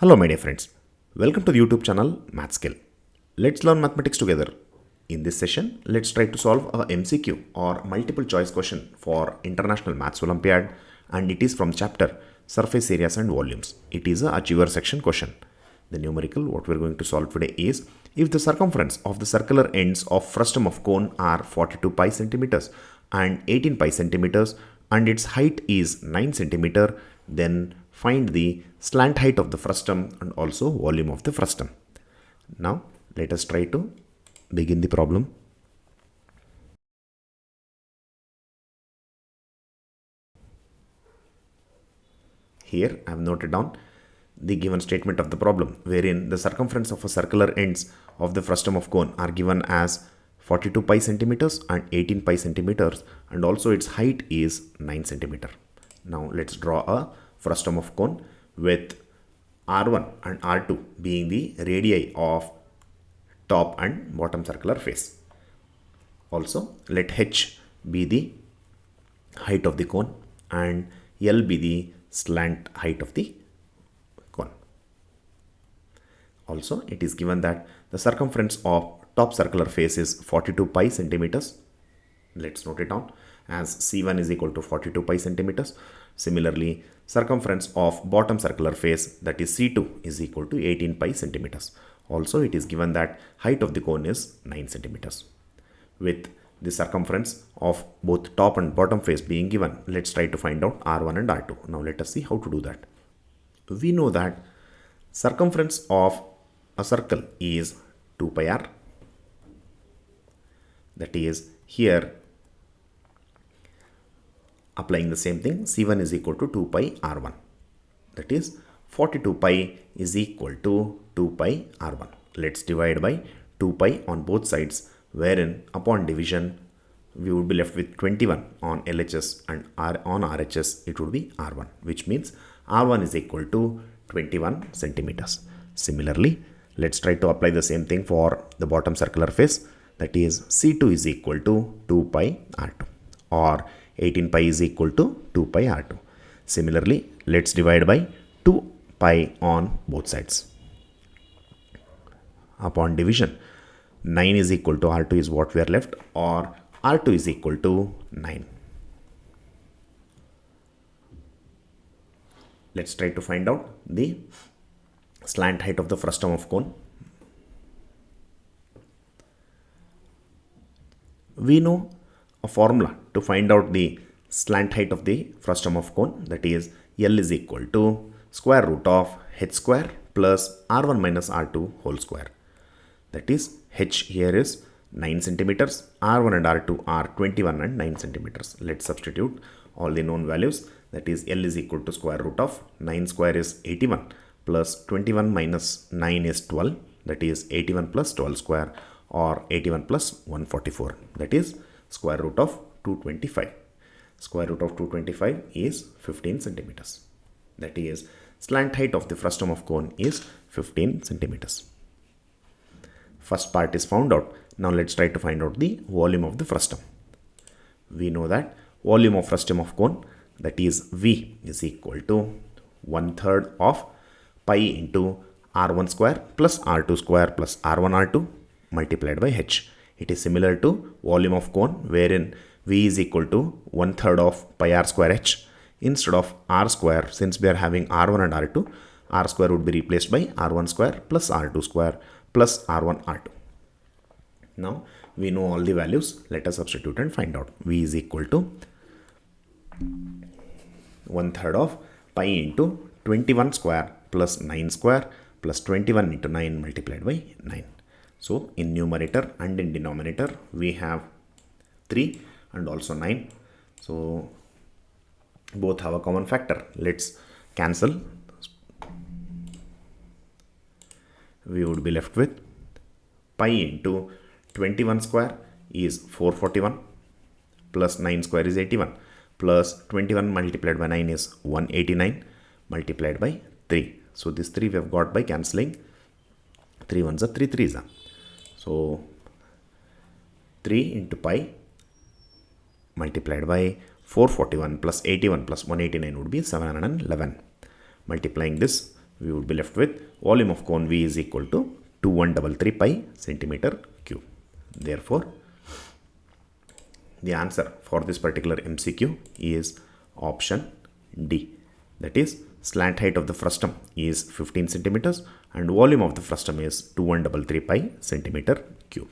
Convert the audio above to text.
Hello my dear friends, welcome to the YouTube channel Math Skill. Let's learn mathematics together. In this session, let's try to solve a MCQ or multiple choice question for International Maths Olympiad, and it is from chapter Surface Areas and Volumes. It is a achiever section question. The numerical what we are going to solve today is, if the circumference of the circular ends of frustum of cone are 42 pi centimeters and 18 pi centimeters and its height is 9 centimeter, then find the slant height of the frustum and also volume of the frustum. Now let us try to begin the problem. Here I have noted down the given statement of the problem, wherein the circumference of a circular ends of the frustum of cone are given as 42 pi centimeters and 18 pi centimeters, and also its height is 9 centimeter. Now let's draw a frustum of cone with R1 and R2 being the radii of top and bottom circular face. Also, let H be the height of the cone and L be the slant height of the cone. Also, it is given that the circumference of top circular face is 42 pi centimeters. Let's note it down as C1 is equal to 42 pi centimeters. Similarly, circumference of bottom circular face, that is C2, is equal to 18 pi centimeters. Also, it is given that height of the cone is 9 centimeters. With the circumference of both top and bottom face being given, let's try to find out R1 and R2. Now let us see how to do that. We know that circumference of a circle is 2 pi r. That is, here applying the same thing, C1 is equal to 2 pi R1. That is, 42 pi is equal to 2 pi R1. Let's divide by 2 pi on both sides, wherein upon division we would be left with 21 on LHS, and on RHS it would be R1, which means R1 is equal to 21 centimeters. Similarly, let's try to apply the same thing for the bottom circular face. That is, C2 is equal to 2 pi R2, or 18 pi is equal to 2 pi R2. Similarly, let's divide by 2 pi on both sides. Upon division, 9 is equal to R2 is what we are left, or R2 is equal to 9. Let's try to find out the slant height of the frustum of cone. We know a formula to find out the slant height of the frustum of cone, that is, L is equal to square root of h square plus R1 minus R2 whole square. That is, h here is 9 centimeters, R1 and R2 are 21 and 9 centimeters. Let's substitute all the known values. That is, L is equal to square root of 9 square is 81 plus 21 minus 9 is 12. That is 81 plus 12 square, or 81 plus 144. That is square root of 225. Square root of 225 is 15 centimeters. That is, slant height of the frustum of cone is 15 centimeters. First part is found out. Now let's try to find out the volume of the frustum. We know that volume of frustum of cone, that is V, is equal to 1/3 of pi into R1 square plus R2 square plus R1 R2 multiplied by h. It is similar to volume of cone, wherein V is equal to 1/3 of pi r square h. Instead of r square, since we are having R1 and R2, r square would be replaced by R1 square plus R2 square plus R1 R2. Now we know all the values. Let us substitute and find out. V is equal to 1/3 of pi into 21 square plus 9 square plus 21 into 9 multiplied by 9. So in numerator and in denominator we have 3 and also 9. So both have a common factor. Let's cancel. We would be left with pi into 21 square is 441 plus 9 square is 81 plus 21 multiplied by 9 is 189 multiplied by 3. So this 3 we have got by cancelling. 3 ones are 3 threes are. So 3 into pi multiplied by 441 plus 81 plus 189 would be 711. Multiplying this we would be left with volume of cone V is equal to 2133 pi centimeter cube. Therefore, the answer for this particular MCQ is option D. That is, slant height of the frustum is 15 centimeters and volume of the frustum is 2133 pi centimeter cube.